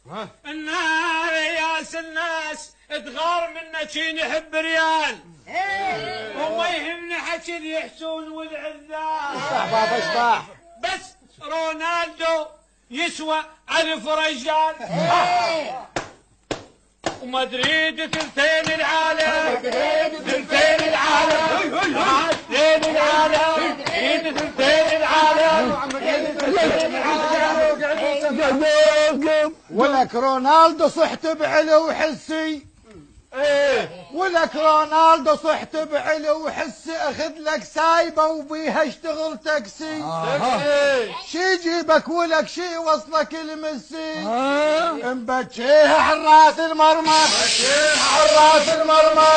ياس الناس تغار منه شين يحب ريال وما يهمني حكي اللي يحسون والعذاب. اشبح بابا اشبح. بس رونالدو يسوى 1000 رجال ومدريد ثلثين العالم. ثلثين العالم. ثلثين العالم. ثلثين العالم. ولك رونالدو صحت بعلو حسي. ولك رونالدو صحت بعلو حسي اخذ لك سايبه وبيها اشتغل تاكسي. شي يجيبك ولك شي وصلك المسي. مبتشيها حراس المرمى. حراس المرمى.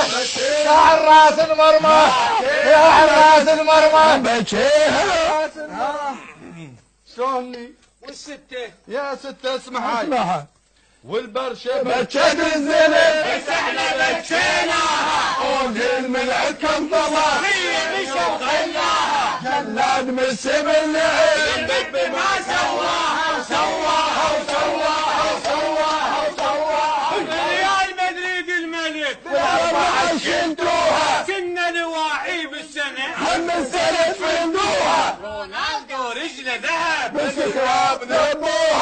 يا حراس المرمى. يا حراس المرمى. مبتشيها. شلوني؟ والستة يا ستة اسمعي. والبرشة بتشد الزلم بس احنا بتشيناها. قول من الحكم طلع هي مش وخلاها. جلاد من السبل البب ما سواها وسواها وسواها وسواها وسواها. ريال مدريد الملك بالأربعة شنتوها. كنا نواعي بالسنة هم السنة فندوها. رونالدو رجله ذهب بس كراب ذبوها.